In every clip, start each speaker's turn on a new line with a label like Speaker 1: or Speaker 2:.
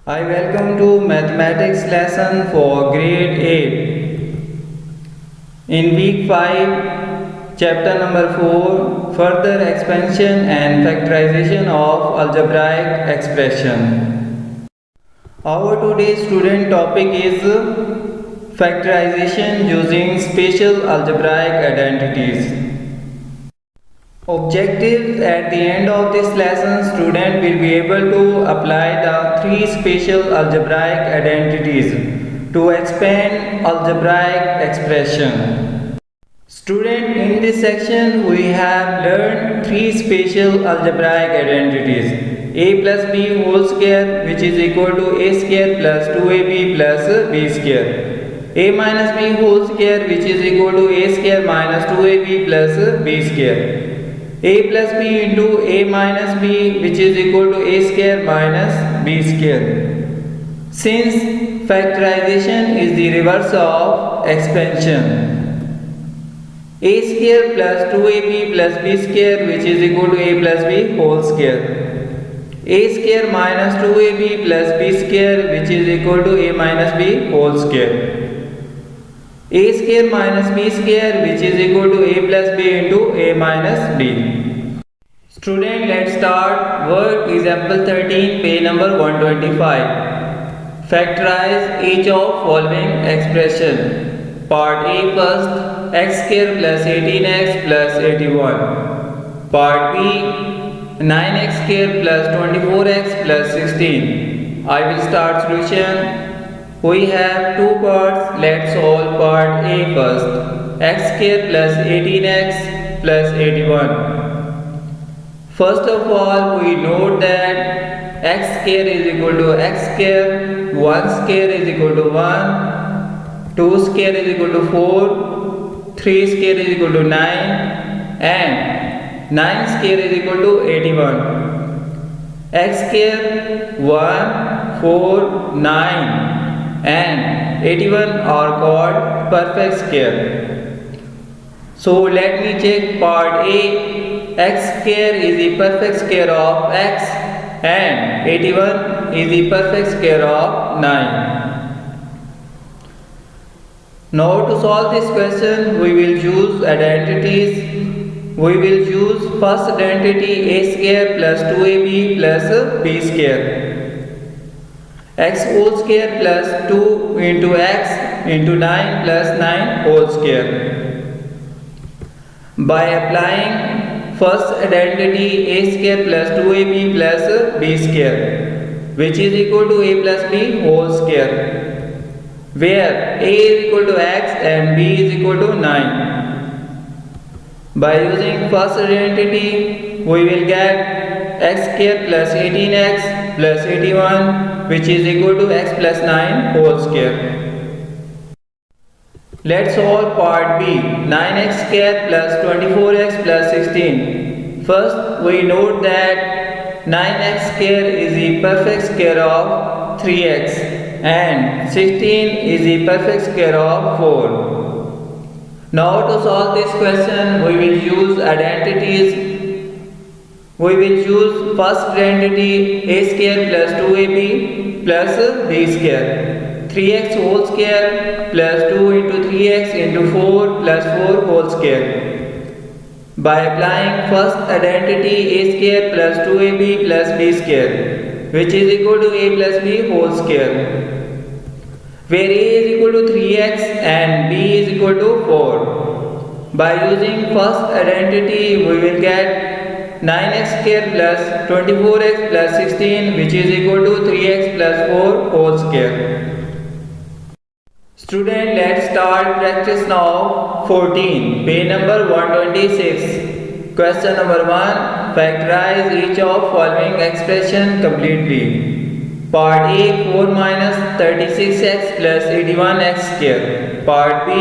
Speaker 1: I welcome to mathematics lesson for grade 8. In week 5, chapter number 4, further expansion and factorization of algebraic expression. Our today's student topic is factorization using spatial algebraic identities. Objectives: at the end of this lesson, student will be able to apply the three spatial algebraic identities to expand algebraic expression. Student, in this section we have learned three spatial algebraic identities: a plus b whole square, which is equal to a square plus 2ab plus b square; a minus b whole square, which is equal to a square minus 2ab plus b square; a plus b into a minus b, which is equal to a square minus b square. Since factorization is the reverse of expansion, a square plus 2ab plus b square, which is equal to a plus b whole square; a square minus 2ab plus b square, which is equal to a minus b whole square; a square minus b square, which is equal to a plus b into a minus b. Student, let's start work example 13, page number 125. Factorize each of following expression. Part A first: x square plus 18x plus 81. Part B: 9x square plus 24x plus 16. I will start solution. We have two parts. Let's solve part A first. X square plus 18x plus 81. First of all, we note that x square is equal to x square, 1 square is equal to 1, 2 square is equal to 4, 3 square is equal to 9, and 9 square is equal to 81. X square, 1, 4, 9 and 81 are called perfect square. So let me check part A. X square is the perfect square of x and 81 is the perfect square of 9. Now to solve this question, we will use identities. We will use first identity a square plus 2ab plus b square. X whole square plus 2 into x into 9 plus 9 whole square. By applying first identity a square plus 2ab plus b square, which is equal to a plus b whole square, where a is equal to x and b is equal to 9. By using first identity, we will get x square plus 18x plus 81, which is equal to x plus 9 whole square. Let's solve part B. 9x square plus 24x plus 16. First, we note that 9x square is the perfect square of 3x and 16 is the perfect square of 4. Now to solve this question, we will use identities. We will use first identity a square plus 2ab plus b square. 3x whole square plus 2 into 3x into 4 plus 4 whole square. By applying first identity a square plus 2ab plus b square, which is equal to a plus b whole square, where a is equal to 3x and b is equal to 4. By using first identity, we will get 9x square plus 24x plus 16, which is equal to 3x plus 4 whole square. Student, let's start practice now. 14, page number 126. Question number 1. Factorize each of following expression completely. Part A: 4 minus 36x plus 81x square. Part B: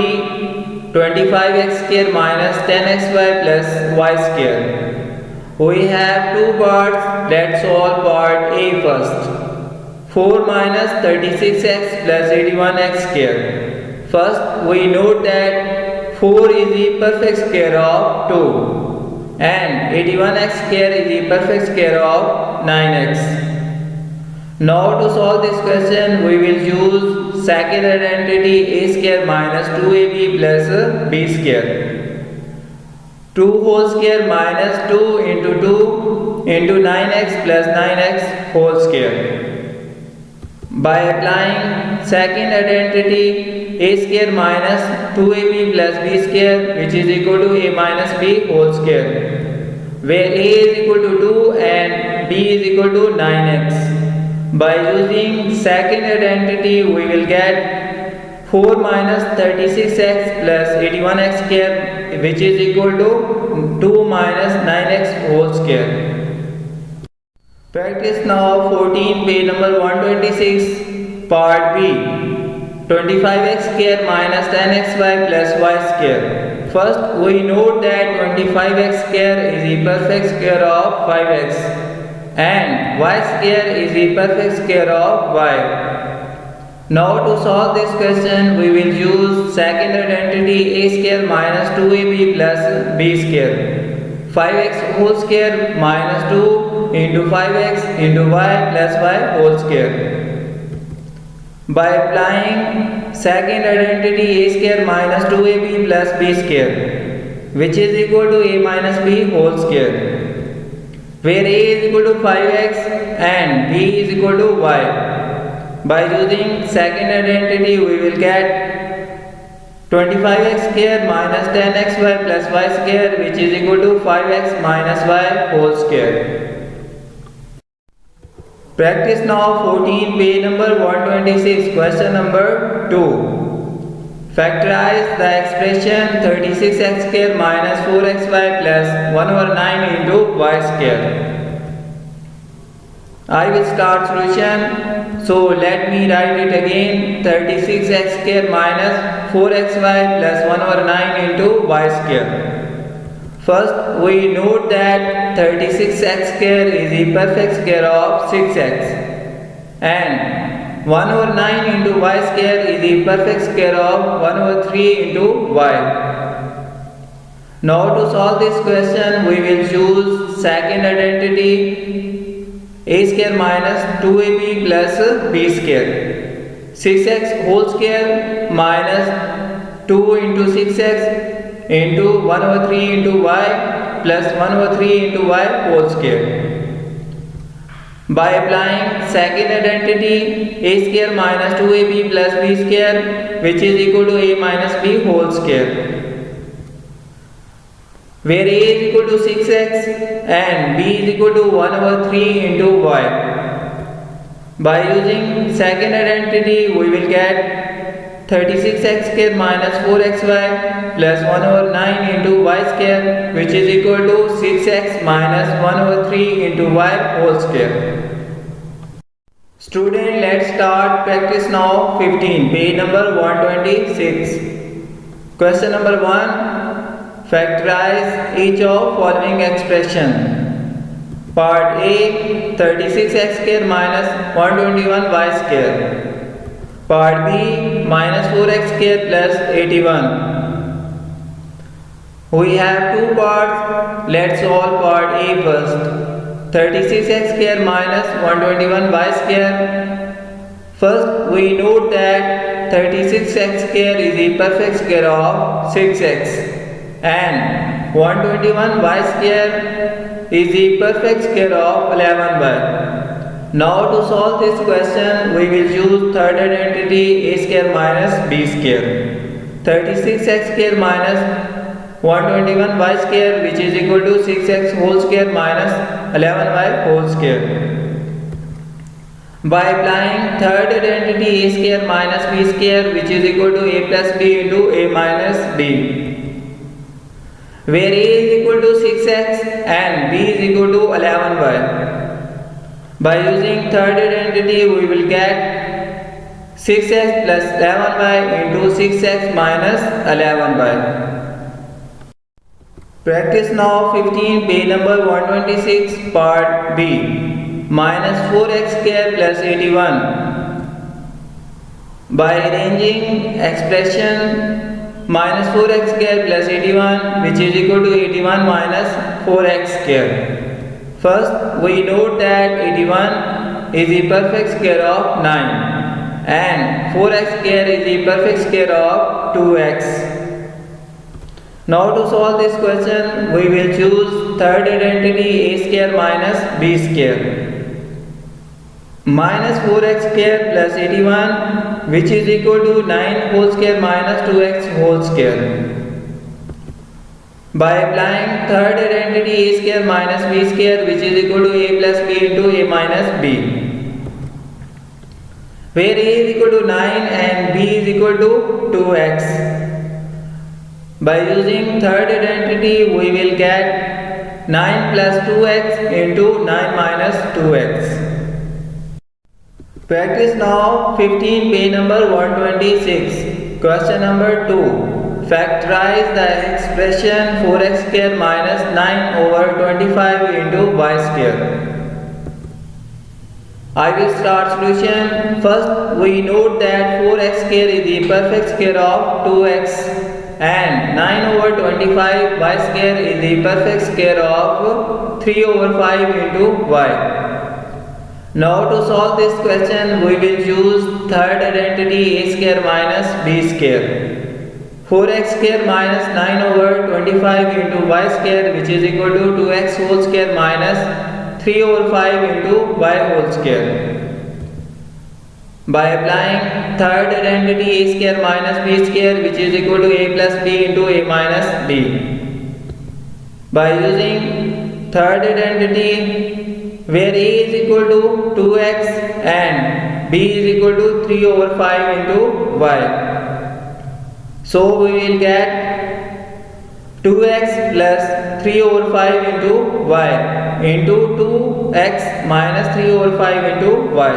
Speaker 1: 25x square minus 10xy plus y square. We have two parts. Let's solve part A first. 4 minus 36x plus 81x square. First, we note that 4 is the perfect square of 2 and 81x square is the perfect square of 9x. Now to solve this question, we will use second identity a square minus 2ab plus b square. 2 whole square minus 2 into 9x plus 9x whole square. By applying second identity a square minus 2ab plus b square, which is equal to a minus b whole square, where a is equal to 2 and b is equal to 9x. By using second identity, we will get 4 minus 36x plus 81x square, which is equal to 2 minus 9x whole square. Practice now 14, page number 126, part B. 25x square minus 10xy plus y square. First, we note that 25x square is the perfect square of 5x. And y square is the perfect square of y. Now to solve this question, we will use second identity a square minus 2ab plus b square. 5x whole square minus 2 into 5x into y plus y whole square. By applying second identity a square minus 2ab plus b square, which is equal to a minus b whole square, where a is equal to 5x and b is equal to y. By using second identity, we will get 25x square minus 10xy plus y square, which is equal to 5x minus y whole square. Practice now 14, page number 126, question number 2. Factorize the expression 36x square minus 4xy plus 1 over 9 into y square. I will start solution. So let me write it again. 36x square minus 4xy plus 1 over 9 into y square. First, we note that 36x square is the perfect square of 6x. And 1 over 9 into y square is the perfect square of 1 over 3 into y. Now to solve this question, we will use second identity a square minus 2ab plus b square. 6x whole square minus 2 into 6x into 1 over 3 into y plus 1 over 3 into y whole square. By applying second identity a square minus 2ab plus b square, which is equal to a minus b whole square, where a is equal to 6x and b is equal to 1 over 3 into y. By using second identity, we will get 36x square minus 4xy plus 1 over 9 into y square, which is equal to 6x minus 1 over 3 into y whole square. Student, let's start practice now 15, page number 126. Question number 1. Factorize each of following expression. Part A, 36x square minus 121y square. Part B, minus 4x square plus 81. We have two parts. Let's solve part A first. 36x square minus 121y square. First, we note that 36x square is the perfect square of 6x and 121y square is the perfect square of 11y. Now to solve this question, we will use third identity a square minus b square. 36x square minus 121y square, which is equal to 6x whole square minus 11y whole square. By applying third identity a square minus b square, which is equal to a plus b into a minus b, where a is equal to 6x and b is equal to 11y. By using third identity, we will get 6x plus 11y into 6x minus 11y. Practice now 15, page number 126, part B. Minus 4x square plus 81. By arranging expression minus 4x square plus 81, which is equal to 81 minus 4x square. First, we note that 81 is the perfect square of 9 and 4x square is the perfect square of 2x. Now to solve this question, we will choose third identity a square minus b square. Minus 4x square plus 81, which is equal to 9 whole square minus 2x whole square. By applying third identity a square minus b square, which is equal to a plus b into a minus b, where a is equal to 9 and b is equal to 2x. By using third identity, we will get 9 plus 2x into 9 minus 2x. Practice now 15, page number 126. Question number 2. Factorize the expression 4x square minus 9 over 25 into y square. I will start solution. First, we note that 4x square is the perfect square of 2x and 9 over 25 y square is the perfect square of 3 over 5 into y. Now to solve this question, we will choose third identity a square minus b square. 4x square minus 9 over 25 into y square, which is equal to 2x whole square minus 3 over 5 into y whole square. By applying third identity a square minus b square, which is equal to a plus b into a minus b. By using third identity, where a is equal to 2x and b is equal to 3 over 5 into y. So we will get 2x plus 3 over 5 into y into 2x minus 3 over 5 into y.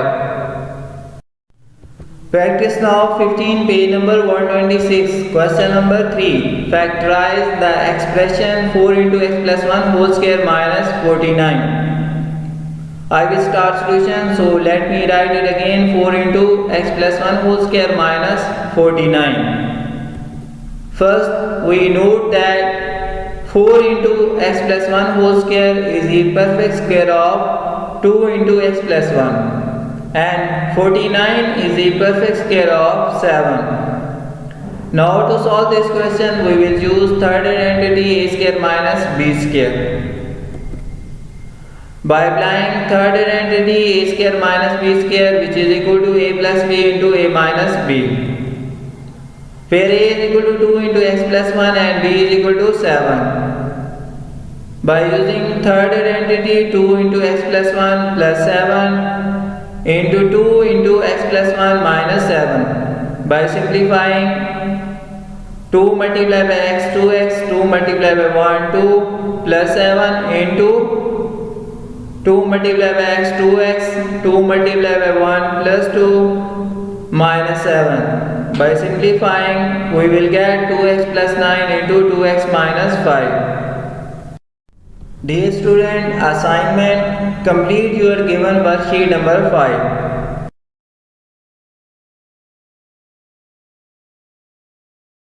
Speaker 1: Practice now 15, page number 126. Question number 3. Factorize the expression 4 into x plus 1 whole square minus 49. I will start solution, so let me write it again. 4 into x plus 1 whole square minus 49. First, we note that 4 into x plus 1 whole square is the perfect square of 2 into x plus 1 and 49 is the perfect square of 7. Now to solve this question, we will use third identity a square minus b square. By applying third identity a square minus b square, which is equal to a plus b into a minus b, where a is equal to 2 into x plus 1 and b is equal to 7. By using third identity, 2 into x plus 1 plus 7 into 2 into x plus 1 minus 7. By simplifying, 2 multiplied by x 2x, 2 multiplied by 1 2 plus 7 into 2 multiplied by x 2x, 2 multiplied by 1 plus 2 minus 7. By simplifying, we will get 2x plus 9 into 2x minus 5. Dear student, assignment: complete your given worksheet number 5.